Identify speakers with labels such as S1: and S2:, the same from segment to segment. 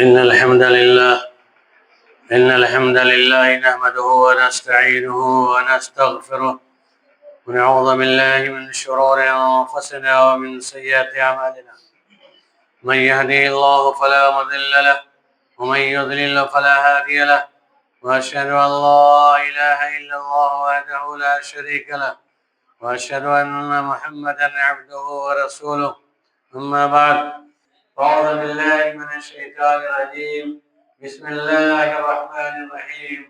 S1: إن الحمد لله نحمده ونستعينه ونستغفره ونعوذ بالله من شرور أنفسنا ومن سيئات أعمالنا. من يهده الله فلا مضل له ومن يضلل فلا هادي له، وأشهد أن لا إله إلا الله وحده لا شريك له، وأشهد أن محمدا عبده ورسوله. أما بعد، أعوذ بالله من الشيطان الرجيم. بسم الله الرحمن الرحيم.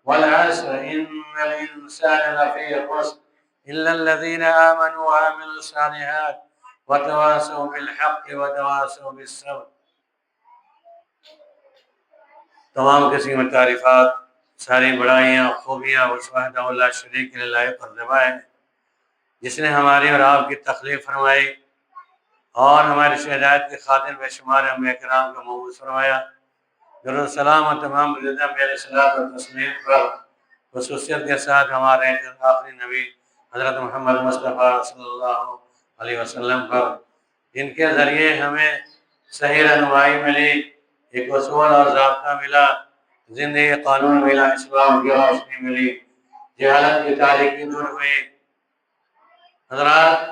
S1: والعصر إن الإنسان لفي خسر إلا الذين آمنوا وعملوا الصالحات وتواصوا بالحق وتواصوا بالصبر. تمام قسم تعریفات، ساری بڑائیاں، خوبیاں اس وحدہ لا شریک للہ پر ہے جس نے ہماری اور آپ کی تخلیق فرمائی اور ہماری ہدایت کے خاطر بے شمار انبیاء کرام کا مبعوث فرمایا. درود السلام و تمام میرے صلاۃ و تسلیم پر خصوصیت کے ساتھ ہمارے آخری نبی حضرت محمد مصطفیٰ صلی اللہ علیہ وسلم پر، جن کے ذریعے ہمیں صحیح رہنمائی ملی، ایک اصول اور ضابطہ ملا، زندگی قانون ملا، اسلام کی روشنی ملی، جہالت کی تاریکی دور ہوئی. حضرات،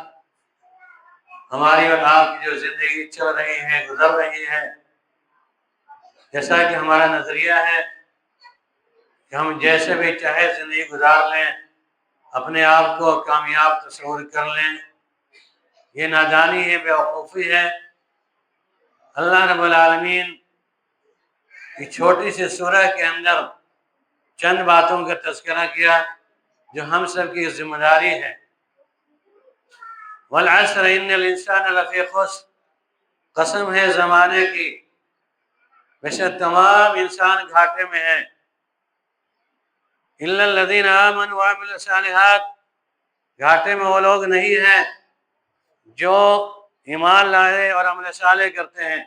S1: ہماری اور آپ کی جو زندگی چل رہی ہے، گزر رہی ہے، جیسا کہ ہمارا نظریہ ہے کہ ہم جیسے بھی چاہے زندگی گزار لیں، اپنے آپ کو کامیاب تصور کر لیں، یہ نادانی ہے، بیوقوفی ہے. اللہ رب العالمین کی چھوٹی سی سورہ کے اندر چند باتوں کا تذکرہ کیا جو ہم سب کی ذمہ داری ہے. والعصر ان الانسان لفی خسر، قسم ہے زمانے کی، بے شک تمام انسان گھاٹے میں ہیں. الا الذین آمنوا وعملوا الصالحات، گھاٹے میں وہ لوگ نہیں ہیں جو ایمان لائے اور عمل صالح کرتے ہیں.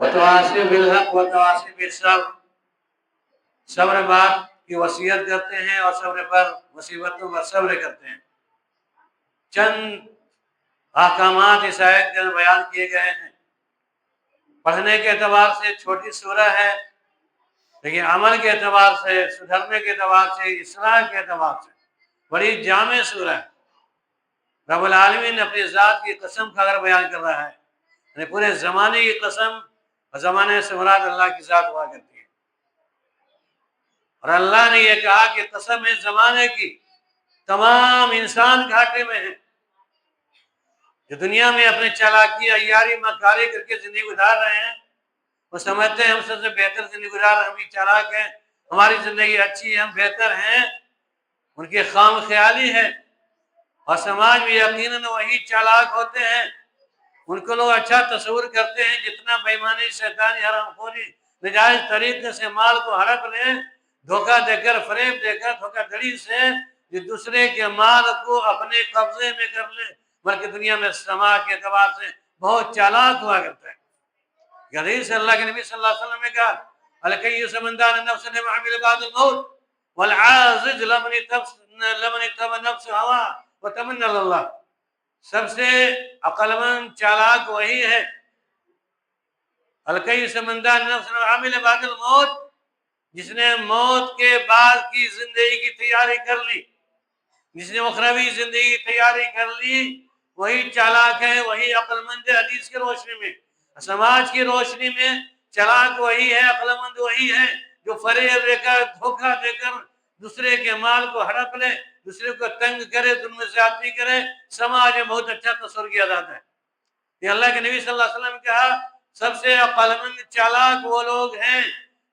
S1: وتواصوا بالحق وتواصوا بالصبر، صبر بات کی وصیت کرتے ہیں اور صبر پر، مصیبتوں پر صبر کرتے ہیں. چند احکامات اس آیت کے اندر بیان کیے گئے ہیں. پڑھنے کے اعتبار سے چھوٹی سورہ ہے، لیکن عمل کے اعتبار سے، سدھرنے کے اعتبار سے، اصلاح کے اعتبار سے بڑی جامع سورہ ہے. رب العالمین اپنی ذات کی قسم کا اگر بیان کر رہا ہے، یعنی پورے زمانے کی قسم، اور زمانے سے مراد اللہ کی ذات ہوا کرتی ہے. اور اللہ نے یہ کہا کہ قسم ہے زمانے کی، تمام انسان گھاٹے میں ہیں. جو دنیا میں اپنے چالاکی، عیاری، مکاری کر کے زندگی گزار رہے ہیں، وہ سمجھتے ہیں ہم سب سے بہتر زندگی گزار رہے ہیں، ہم بھی چالاک ہیں، ہماری زندگی اچھی ہے، ہم بہتر ہیں. ان کی خام خیالی ہے. اور سماج میں یقیناً وہی چالاک ہوتے ہیں، ان کو لوگ اچھا تصور کرتے ہیں. جتنا بےایمانی، شیطانی، حرام خوری، نجائز طریقے سے مال کو ہڑپ لیں، دھوکہ دے کر، فریب دے کر، دھوکہ دڑی سے جو دوسرے کے مال کو اپنے قبضے میں کر لیں، بلکہ دنیا میں سماج کے اعتبار سے بہت چالاک ہوا کرتا ہے. حدیث اللہ کے نبی صلی اللہ علیہ وسلم نے کہا، الکیس من دان النفس لما عمل بعد الموت والعاجز لمن اتبع نفس ہوا وتمنى اللہ. سب سے عقل مند، چالاک وہی ہے. الکیس من دان النفس لما عمل بعد الموت، جس نے موت کے بعد کی زندگی کی تیاری کر لی، جس نے اخروی زندگی کی تیاری کر لی، وہی چالاک ہے، وہی عقل مند ہے. حدیث کی روشنی میں، سماج کی روشنی میں چالاک وہی ہے، عقل مند وہی ہے جو فریب دے کر، دھوکہ دے کر دوسرے کے مال کو ہڑپ لے، دوسرے کو تنگ کرے، ان میں زیادتی کرے. سماج میں بہت اچھا تصور کیا جاتا ہے. یہ اللہ کے نبی صلی اللہ علیہ وسلم نے کہا، سب سے عقل مند، چالاک وہ لوگ ہیں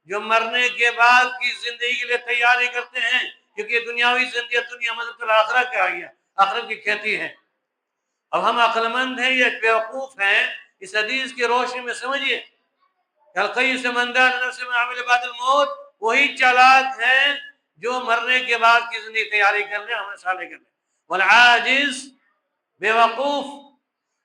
S1: جو مرنے کے بعد کی زندگی کے لیے تیاری کرتے ہیں، کیونکہ دنیاوی زندگی دنیا مدد الآخرہ کہا گیا، آخرت کی کھیتی ہے. اب ہم عقل مند ہیں یا بیوقوف ہیں، اس حدیث کی روشنی میں سمجھیے. القیس من دان النفس لما عمل بعد الموت، وہی چالاک ہیں جو مرنے کے بعد کی زندگی تیاری کر لیں، ہمیں صالح کر لیں. والعاجز، بیوقوف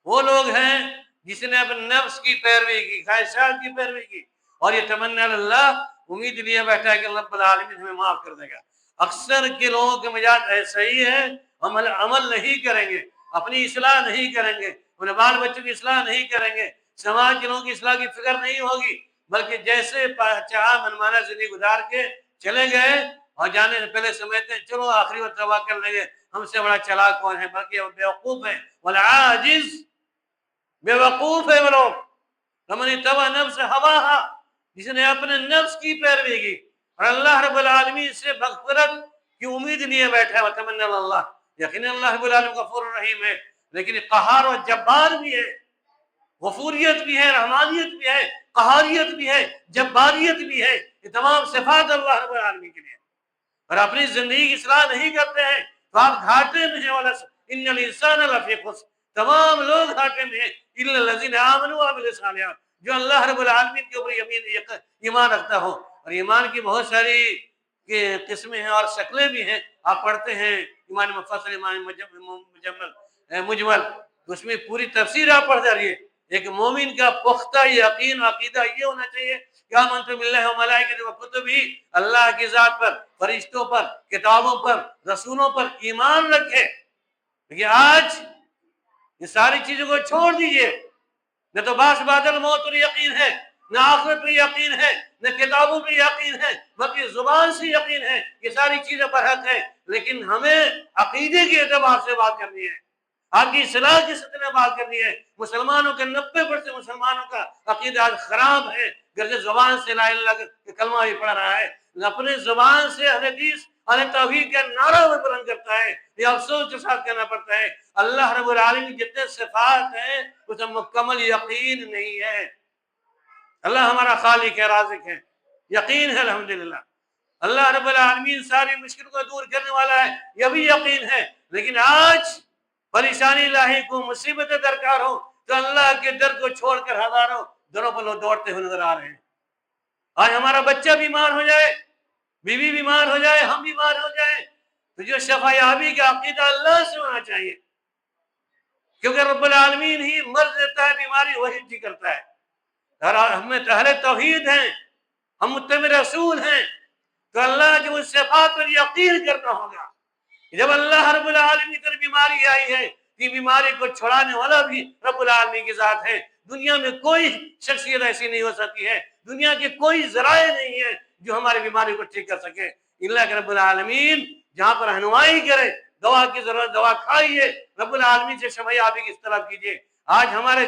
S1: وہ لوگ ہیں جس نے اپنے نفس کی پیروی کی، خواہشات کی پیروی کی، اور یہ تمنا اللہ، امید لیے بیٹھا ہے کہ رب العالمین ہمیں معاف کر دے گا. اکثر کے لوگوں کے مزاج ایسا ہی ہے، عمل نہیں کریں گے، اپنی اصلاح نہیں کریں گے، اپنے بال بچوں کی اصلاح نہیں کریں گے، سماج کے لوگوں کی اصلاح کی فکر نہیں ہوگی، بلکہ جیسے چاہا منمانا زندگی گزار کے چلے گئے اور جانے سے پہلے سمجھتے ہیں چلو آخری وقت تباہ کر لیں گے، ہم سے بڑا چلاک کون ہے، بلکہ وہ بیوقوف ہے، والعاجز بیوقوف ہے وہ لوگ، فمن اتبع نفس ہواہا، جس نے اپنے نفس کی پیروی کی اور اللہ رب العالمین سے مغفرت کی امید لیے بیٹھا، وتمنى اللہ، یقیناً اللہ رب العالمین غفور رحیم ہے، لیکن قہار و جبار بھی ہے، غفوریت بھی ہے، رحمانیت بھی ہے، قہاریت بھی ہے، جباریت بھی ہے، یہ تمام صفات اللہ رب العالمین کے لیے، اور اپنی زندگی کی اصلاح نہیں کرتے ہیں تو آپ گھاٹے میں ہیں، ان الانسان لفی خسر، تمام لوگ گھاٹے میں ہیں، الا الذین آمنوا وعملوا الصالحات، جو اللہ رب العالمین کے اوپر ایمان رکھتا ہو، اور ایمان کی بہت ساری قسمیں ہیں اور شکلیں بھی ہیں، آپ پڑھتے ہیں ایمان مفصل، ایمان مجمل، اس میں پوری تفسیر آپ پڑھ جائیے۔ ایک مومن کا پختہ یقین عقیدہ یہ ہونا چاہیے کہ آمنت باللہ و ملائکتہ و کتبہ، اللہ کی ذات پر، فرشتوں پر، کتابوں پر، رسولوں پر ایمان رکھے، لیکن آج یہ ساری چیزوں کو چھوڑ دیجئے، نہ تو باس بادل موت پر یقین ہے، نہ آخرت پر یقین ہے، نہ کتابوں پر یقین ہے، بلکہ زبان سے یقین ہے، یہ ساری چیزیں برحق ہیں، لیکن ہمیں عقیدے کے اعتبار سے بات کرنی ہے، آپ کی اصلاح کی سطح میں بات کرنی ہے۔ مسلمانوں کے 90% مسلمانوں کا عقیدہ آج خراب ہے، گرچہ زبان سے لا الہ الا اللہ کلمہ بھی پڑھ رہا ہے، اپنے زبان سے اہل حدیث اہل توحید کا نعرہ بھی بلند کرتا ہے، یہ افسوس کے ساتھ کہنا پڑتا ہے اللہ رب العالمین جتنے صفات ہیں اس میں مکمل یقین نہیں ہے۔ اللہ ہمارا خالق ہے، رازق ہے، یقین ہے الحمدللہ، اللہ رب العالمین ساری مشکل کو دور کرنے والا ہے، یہ بھی یقین ہے، لیکن آج پریشانی لاحق ہو، مصیبتیں درکار ہو تو اللہ کے در کو چھوڑ کر ہزاروں دروں پر لوگ دوڑتے ہوئے نظر آ رہے ہیں۔ آج ہمارا بچہ بیمار ہو جائے، بیوی بیمار ہو جائے، ہم بیمار ہو جائیں تو جو شفا یابی کا عقیدہ اللہ سے ہونا چاہیے، کیونکہ رب العالمین ہی مرض دیتا ہے، بیماری وہی ٹھیک کرتا ہے، اور ہم اہل توحید ہیں، ہم متبع رسول ہیں، تو اللہ کے اس صفات پر یقین کرنا ہوگا۔ جب اللہ رب العالمین پر بیماری آئی ہے، یہ بیماری کو چھڑانے والا بھی رب العالمین کی ذات ہے، دنیا میں کوئی شخصیت ایسی نہیں ہو سکتی ہے، دنیا کے کوئی ذرائع نہیں ہے جو ہماری بیماری کو ٹھیک کر سکے، اللہ کے رب العالمین جہاں پر رہنمائی کرے، دوا کی ضرورت دوا کھائیے، رب العالمین سے شفا یابی کی طلب کیجیے۔ آج ہمارے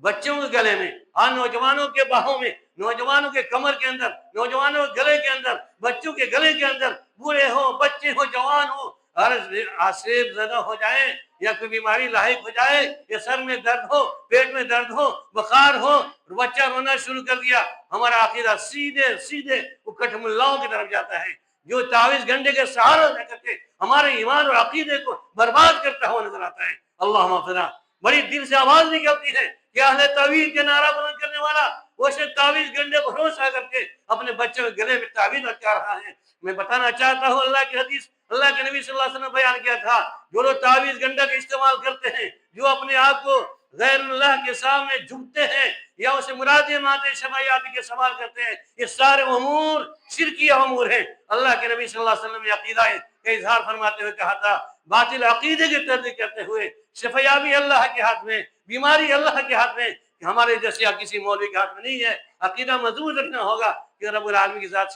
S1: بچوں کے گلے میں اور نوجوانوں کے باہوں میں، نوجوانوں کے کمر کے اندر، نوجوانوں کے گلے کے اندر، بچوں کے گلے کے اندر، بوڑھے ہو، بچے ہو، جوان ہو، اور آسیب زدہ ہو جائیں یا کوئی بیماری لاحق ہو جائے، یا سر میں درد ہو، پیٹ میں درد ہو، بخار ہو، بچہ رونا شروع کر دیا، ہمارا عقیدہ سیدھے اکٹھ ملاؤں کی طرف جاتا ہے، جو 24 گھنٹے کے سہارا دے کر کے ہمارے ایمان اور عقیدے کو برباد کرتا ہوا نظر آتا ہے۔ اللہم اغفرنا، بڑی دل سے آواز نکلتی ہے کہ اہل توحید کے نعرہ بلند کرنے والا وہ سے 24 گھنٹے بھروسہ کر کے اپنے بچوں کے گلے میں تعویذ لٹکا رہا ہے۔ میں بتانا چاہتا ہوں اللہ کی حدیث، اللہ کے نبی صلی اللہ علیہ وسلم نے بیان کیا تھا، جو لوگ 24 گھنٹہ کا استعمال کرتے ہیں، جو اپنے آپ کو غیر اللہ کے سامنے جھکتے ہیں یا اسے مرادیں مانتے شفا یابی کے سوال کرتے ہیں، یہ سارے امور شرکیہ امور ہیں۔ اللہ کے نبی صلی اللہ علیہ وسلم نے عقیدہ کا اظہار فرماتے ہوئے کہا تھا، باطل عقیدے کی تردید کرتے ہوئے، شفا یابی اللہ کے ہاتھ میں، بیماری اللہ کے ہاتھ میں، کہ ہمارے جیسے کسی مولوی کے ہاتھ میں نہیں ہے۔ عقیدہ مضبوط رکھنا ہوگا کہ رب العالمین کی ذات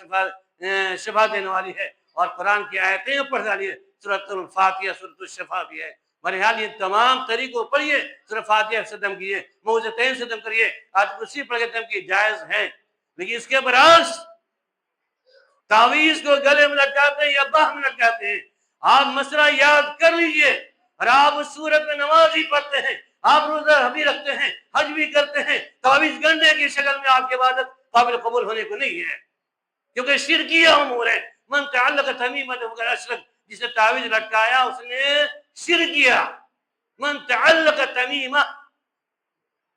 S1: شفا دینے والی ہے، اور قرآن کی آیتیں پڑھ ڈالیے، سورۃ الفاتحہ، سورۃ الشفا بھی ہے۔ بہرحال یہ تمام طریقوں پڑھیے، سورۃ فاتحہ سے ختم کیجیے، معوذتین سے ختم کریے، آج کرسی پڑھ کے ختم کیجیے، جائز ہے، لیکن اس کے برعکس تعویذ کو گلے میں لٹکاتے ہیں یا باہ میں لٹکاتے ہیں۔ آپ مسئلہ یاد کر لیجئے، اور آپ اس صورت میں نماز ہی پڑھتے ہیں، آپ روزہ بھی رکھتے ہیں، حج بھی کرتے ہیں، 24 گھنٹے کی شکل میں آپ کی عبادت قابل قبول ہونے کو نہیں ہے، کیونکہ شرکیہ امور ہے۔ من تعلق تمیمۃ فقد اشرک، جسے تعویذ لٹکایا اس نے شرک کیا۔ من تعلق تمیمہ،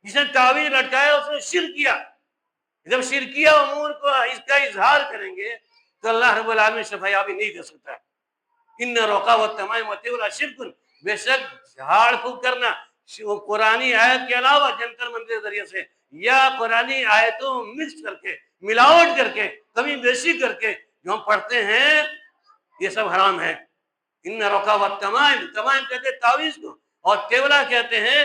S1: جسے تعویذ لٹکایا اس نے شرک کیا۔ جب شرکیہ امور کو اس کا اظہار کریں گے تو اللہ رب العالمین شفا یابی نہیں دے سکتا ہے۔ ان رقا والتمائم والطیور شرک، بے شک جھاڑ پھونک کرنا قرآنی آیت کے علاوہ جنتر منتر کے ذریعے سے یا قرآنی آیتوں مکس کر کے، ملاوٹ کر کے، کمی بیشی کر کے جو ہم پڑھتے ہیں، یہ سب حرام ہے۔ ان رقا والتمائم، تمائم کہتے ہیں تعویذ کو، اور تیولا کہتے ہیں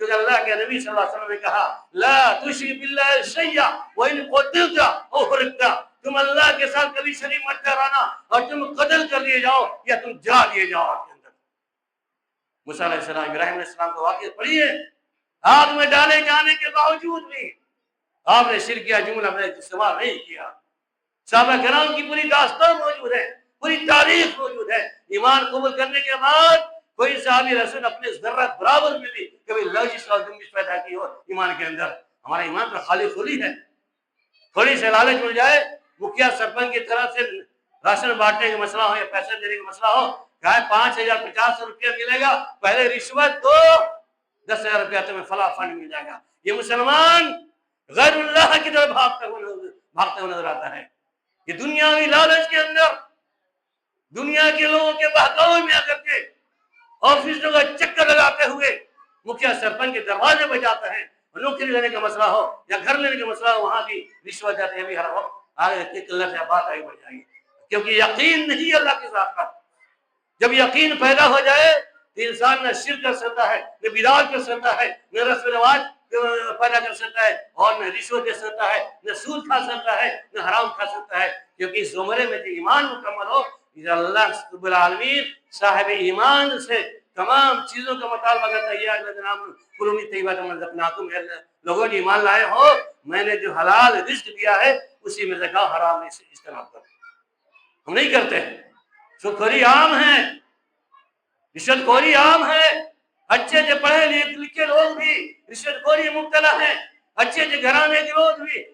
S1: کیونکہ اللہ کے نبی صلی اللہ علیہ وسلم نے کہا لا تشرک باللہ شیئا وان قتلت او حرقت، تم اللہ کے ساتھ کبھی شریک مت ٹھہرانا اور تم قتل کر لیے جاؤ یا تم جا لیے جاؤ آپ کے اندر۔ موسیٰ علیہ السلام، ابراہیم علیہ السلام کو واقعہ پڑھیے، آگ میں ڈالے جانے کے باوجود بھی آپ نے شرک کیا جملہ میں استعمال نہیں کیا۔ صحابہ کرام کی پوری داستان موجود ہے، پوری تاریخ موجود ہے۔ ایمان قبول کرنے کے بعد کوئی صحابی رسول اپنے ذرات برابر میں بھی کبھی لغزش اور جنبش پیدا کی ہو ایمان کے اندر؟ ہمارا ایمان تو خالی خلی ہے۔ تھوڑی سے لالچ مل جائے، مکھیا سرپنچ کی طرف سے راشن بانٹنے کا مسئلہ ہو یا پیسے دینے کا مسئلہ ہو، کہا 5,000 50 روپیہ ملے گا، پہلے رشوت دو، 10,000 روپیہ تمہیں فلاں فنڈ مل جائے گا۔ یہ مسلمان غیر اللہ کی طرف بھاگتا ہوا نظر آتا ہے۔ یہ دنیاوی لالچ کے اندر دنیا کے لوگوں کے بہکاوے میں آ کر کے آفسوں کا چکر لگاتے ہوئے مکھیا سرپنچ کے دروازے پہ جاتا ہے، نوکری لینے کا مسئلہ ہو یا گھر لینے کا مسئلہ ہو، وہاں بھی رشوت جاتے ہیں۔ ہر وقت آگے اللہ سے بات آگے بڑھ جائے گی، کیونکہ یقین نہیں اللہ کے ساتھ کا۔ جب یقین پیدا ہو جائے تو انسان نہ شرک کر سکتا ہے، نہ بدعت کر سکتا ہے، نہ رسم و رواج پیدا کر سکتا ہے، اور نہ رشوت دے سکتا ہے، نہ سود کھا سکتا ہے، نہ حرام کھا سکتا ہے۔ کیونکہ اس زمرے میں جو ایمان مکمل ہو، اللہ رب العالمین صاحب ایمان سے تمام چیزوں کا مطالبہ کرتا ہے۔ یا جناب قلومی طیبات من رزقناکم، لوگوں جو ایمان لائے ہو، میں نے جو حلال رزق دیا ہے اسی میں سے کھاؤ، حرام نہیں سے استعمال کرو۔ ہم نہیں کرتے، سود خوری عام ہے، رشوت خوری عام ہے، اچھے سے پڑھے لکھے لوگ بھی رشوت خوری مبتلا ہیں، اچھے سے گھرانے کے لوگ بھی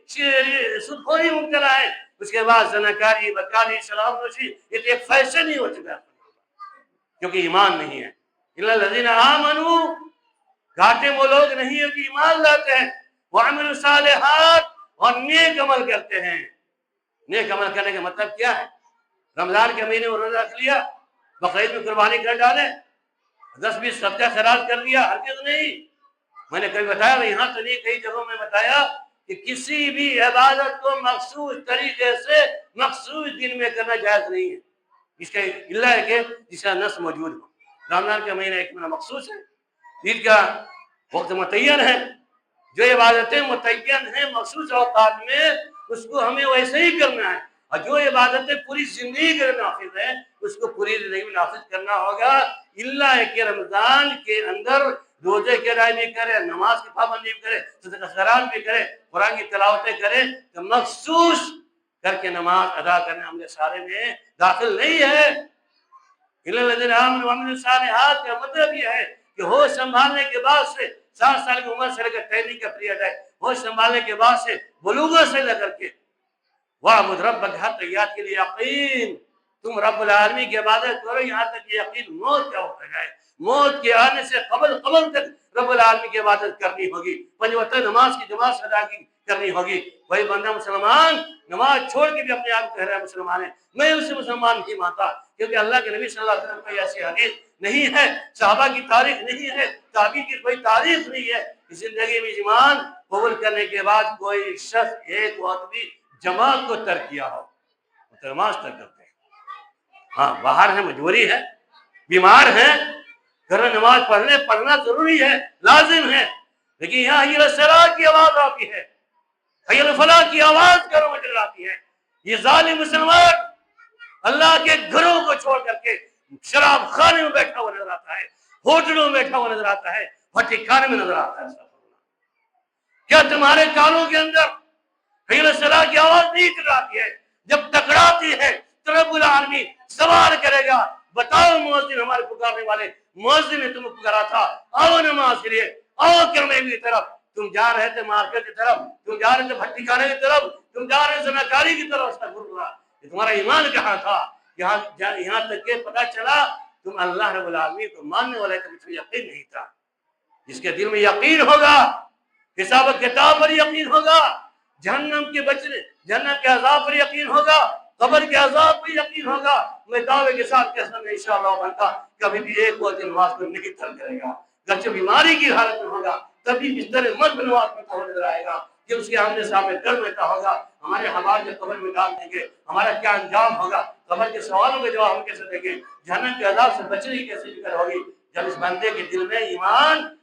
S1: سود خوری مبتلا ہیں۔ اس کے بعد زناکاری، بدکاری، شراب نوشی، یہ تو ایک فیشن ہی ہو چکا ہے، کیونکہ ایمان نہیں ہے۔ الا الذین آمنوا، گھاٹے وہ لوگ نہیں ہیں کہ ایمان لاتے ہیں، وعملوا الصالحات، اور نیک عمل کرتے ہیں۔ نیک عمل کرنے کا مطلب کیا ہے؟ رمضان کے مہینے میں روزہ رکھ لیا، بقرعید میں قربانی کر ڈالے، 10-20 صدقہ خیرات کر دیا، ہرگز نہیں۔ میں نے کبھی بتایا، یہاں تو نہیں، کئی جگہوں میں بتایا کہ کسی بھی عبادت کو مخصوص طریقے سے مخصوص دن میں کرنا جائز نہیں ہے۔ اس کا اللہ ہے کہ جس کا نص موجود ہو۔ رمضان کا مہینہ ایک مہینہ مخصوص ہے، عید کا وقت متعین ہے، جو عبادتیں متعین ہیں مخصوص اوقات میں، اس کو ہمیں ویسے ہی کرنا ہے، اور جو عبادتیں پوری زندگی کے نافذ ہیں اس کو پوری زندگی میں نافذ کرنا ہوگا۔ اللہ ہے کہ رمضان کے اندر روزے کی ادائیگی کرے، نماز کی پابندی بھی کرے، صدقہ خیرات بھی کرے، قرآن کی تلاوتیں کرے، تو مخصوص کر کے نماز ادا کرنے ہم نے سارے میں داخل نہیں ہے۔ الا الذین آمنوا وعملوا الصالحات کا مطلب یہ ہے کہ ہوش سنبھالنے کے بعد سے 7 سال کی عمر سے لے کر ٹریننگ کا پیریڈ ہے، ہوش سنبھالنے کے بعد سے بلوغت سے لے کر کے وَاعْبُدْ رَبَّكَ حَتَّىٰ یاد کے لیے یقین، تم رب العالمین کی عبادت کرو یہاں تک کہ یقین موت کا ہوتا ہے۔ موت کے آنے سے قبل تک رب العالمین کی عبادت کرنی ہوگی، 5 وقت نماز کی جماعت سے ادا کرنی ہوگی۔ وہی بندہ مسلمان نماز چھوڑ کے بھی اپنے آپ کو کہہ رہا ہے مسلمان ہے، میں اسے مسلمان نہیں مانتا، کیونکہ اللہ کے نبی صلی اللہ علیہ وسلم کی ایسی حدیث نہیں ہے، صحابہ کی تاریخ نہیں ہے، تابعین کی کوئی تاریخ نہیں ہے۔ زندگی میں ایمان قبول کرنے کے بعد کوئی شخص ایک وقت بھی جماعت کو ترک کیا ہو، نماز ترک کرتے ہیں۔ ہاں باہر ہے، مجبوری ہے، بیمار ہیں، گھر میں نماز پڑھنا ضروری ہے، لازم ہے، لیکن یہاں حی علی الصلاۃ کی آواز آتی ہے، حی علی الفلاح کی آواز گھروں میں آتی ہے۔ یہ ظالم مسلمان اللہ کے گھروں کو چھوڑ کر کے شراب خانے میں بیٹھا ہوا نظر آتا ہے، ہوٹلوں میں بیٹھا ہوا نظر آتا ہے، بھٹی خانے میں نظر آتا ہے۔ کیا تمہارے کانوں کے اندر حی علی الصلاۃ کی آواز نہیں ٹکراتی ہے؟ جب ٹکراتی ہے تو رب العالمین سوال کرے گا، بتاؤ مؤذن، ہمارے پکارنے والے مؤذن نے تمہیں پکارا تھا، آؤ نماز کے لیے، آؤ کرنے کی طرف، تم جا رہے تھے مارکیٹ کی طرف، تم جا رہے تھے بھٹی خانے کی طرف، تم جا رہے تھے زناکاری کی طرف۔ یہ تمہارا ایمان کہاں تھا؟ یہاں تک کہ پتا چلا تم اللہ رب العالمین کو ماننے والے کا مجھ یقین نہیں تھا۔ جس کے دل میں یقین ہوگا، حساب و کتاب پر یقین ہوگا، جہنم کے بچنے، جہنم کے عذاب پر یقین ہوگا، قبر کے عذاب پر یقین ہوگا، میں دعوے کے ساتھ کہتا ہوں انشاءاللہ بنتا کبھی بھی ایک وقت نماز کو نہیں ترک کرے گا۔ گرچہ بیماری کی حالت میں ہوگا تبھی بستر مرد نماز میں پہنچ نظر آئے گا کہ اس کے آمنے سامنے ڈر بیٹھا ہوگا، ہمارے حوال جو قبر میں ڈال دیں گے، ہمارا کیا انجام ہوگا، قبر کے سوالوں کے جواب ہم کیسے دیں گے، جہنم کے عذاب سے بچنے کی کیسے فکر ہوگی۔ جب اس بندے کے دل میں ایمان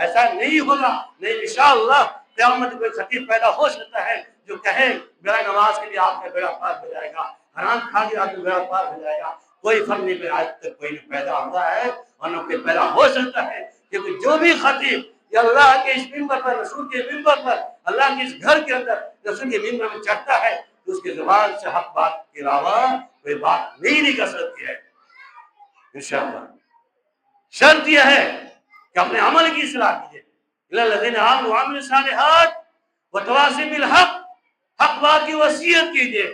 S1: ایسا نہیں ہوگا. نہیں انشاءاللہ قیامت کوئی خطیب پیدا ہو سکتا ہے جو کہے میرا نماز کے لیے آپ کا بیڑا پار ہو جائے گا, حرام کھا کے آپ کا بیڑا پار ہو جائے گا. کوئی فرق نہیں پہ آج تک کوئی نہیں پیدا ہوا ہے اور نہ کوئی پیدا ہو سکتا ہے, کیونکہ جو بھی خطیب یا اللہ کے اس ممبر پر, رسول کے ممبر پر, اللہ کے اس گھر کے اندر رسول کے ممبر میں چڑھتا ہے تو اس کی زبان سے حق بات کے علاوہ کوئی بات نہیں نکل سکتی ہے انشاءاللہ. شرط یہ ہے کہ اپنے عمل کی اصلاح کیجیے. الذین آمنوا وعملوا الصالحات وتواصوا بالحق, حق بات کی وصیت کیجیے.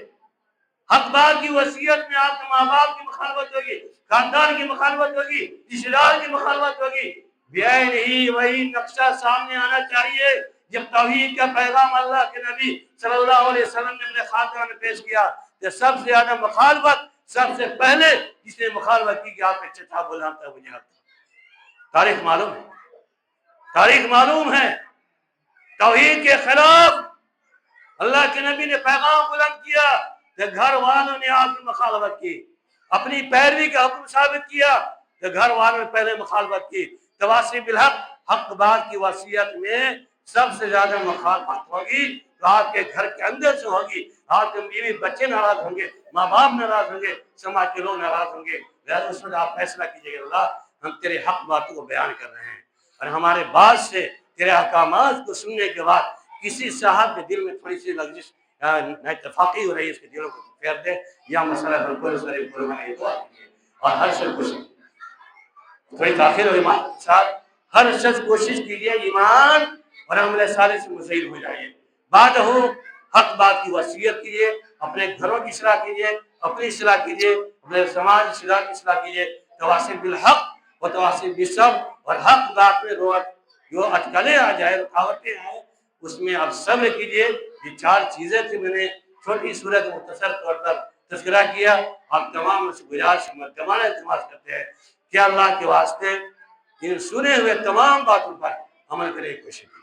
S1: حق بات کی وصیت میں آپ کے ماں باپ کی مخالفت ہوگی, خاندان کی مخالفت ہوگی, رشتہ دار کی مخالفت ہوگی. بعین ہی وہی نقشہ سامنے آنا چاہیے جب توحید کا پیغام اللہ کے نبی صلی اللہ علیہ وسلم نے اپنے خاتمہ میں پیش کیا کہ سب سے زیادہ مخالفت سب سے پہلے جس نے مخالفت کی کہ آپ کے چچا غلام تھا ابو جہل تھا. تاریخ معلوم ہے, تاریخ معلوم ہے. توحید کے خلاف اللہ کے نبی نے پیغام بلند کیا کہ گھر والوں نے آپ کی مخالفت کی, اپنی پیروی کا حکم ثابت کیا کہ گھر والوں نے پہلے مخالفت کی. تواصی بالحق, حق بات کی وصیت میں سب سے زیادہ مخالفت ہوگی تو آپ کے گھر کے اندر سے ہوگی. آپ کے بیوی بچے ناراض ہوں گے, ماں باپ ناراض ہوں گے, سماج کے لوگ ناراض ہوں گے. لہٰذا اس میں آپ فیصلہ کیجیے کہ اللہ ہم تیرے حق باتوں کو بیان کر رہے ہیں اور ہمارے بعد سے تیرے احکامات کو سننے کے بعد کسی صاحب کے دل میں تھوڑی سی لغزش اتفاقی ہو رہی ہے اس کے دلوں کو پھیر دے. یا مسئلہ بالکل سر قربانی اور ہر شخص کوشش تھوڑی تاخیر ہوئی ساتھ ہر شخص کوشش کیجیے ایمان اور عمل صالح سے مزید ہو جائیے. بعد ہو حق بات کی وصیت کیجیے, اپنے گھروں کی اصلاح کیجیے, اپنی اصلاح کیجیے, اپنے سماج اصلاح کی اصلاح کیجیے. تواصی بالحق و تواصی بالصبر, اور حق بات میں جو اٹکلیں آ جائے, رکاوٹیں آئے, اس میں آپ صبر کیجیے. یہ 4 چیزیں تھیں میں نے چھوٹی صورت مختصر طور پر تذکرہ کیا. آپ تمام سے گزارش مردمانہ التماس کرتے ہیں کہ اللہ کے واسطے ان سنے ہوئے تمام باتوں پر عمل کرنے کی کوشش کی.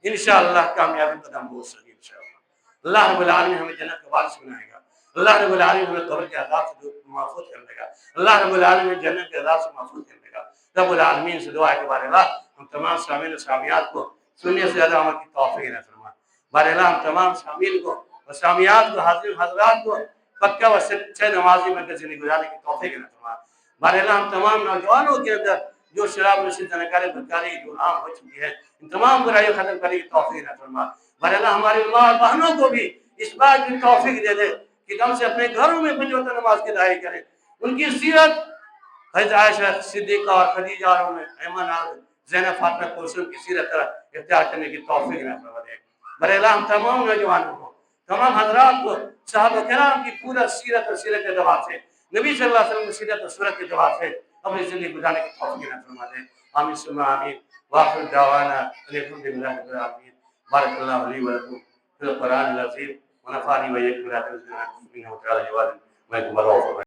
S1: انشاءاللہ کامیابی قدم ہو سکے انشاءاللہ. اللہ رب العالمین ہمیں جنت کا وارث بنائے گا. اللہ رب العالمین ہمیں قبر کے عذاب سے محفوظ کر دے گا. اللہ رب العالمین جنت کے عذاب سے محفوظ کر دے گا. رب العالمین سے دعا ہے کہ بار اللہ ہم تمام سامعین و سامعات کو سننے سے زیادہ عمل کی توفیق عطا فرما. بار اللہ ہم تمام سامعین کو اور سامعات کو, حاضرین حضرات کو پکا و سچے نمازی بن کر زندگی گزارنے کی توفیق عطا فرما. بار اللہ ہم تمام نوجوانوں کے اندر جو شراب نشے زناکاری بدکاری جو عام ہو چکی ہے ان تمام برائیوں ختم کرنے کی توفیق عطا فرما. بار اللہ ہماری ماں اور بہنوں کو بھی اس بات کی توفیق دے دے کہ کم سے اپنے گھروں میں 5 وقت نماز کی ادائیگی کریں. ان کی سیرت حضرت عائشہ صدیقہ اور خدیجہ اور ایمن اور زینب فاطمہ کلثوم کی سیرت طرح اختیار کرنے کی توفیق عطا فرما. بر اللہ ہم تمام نوجوانوں کو, تمام حضرات کو صحابہ کرام کی پورا سیرت اور سیرت کے اعتبار سے, نبی صلی اللہ علیہ وسلم کی سیرت اور سیرت کے اعتبار سے اپنی زندگی گزارنے کی توفیق عطا فرما دے. آمین ثم آمین. وآخر دعوانا الحمد للہ رب العالمین. بارک اللہ علی ولکم فی القرآن العظیم ونفعني وإياكم بآيات الذكر إنه تعالى جواد ويكم الرؤوف الرحيم.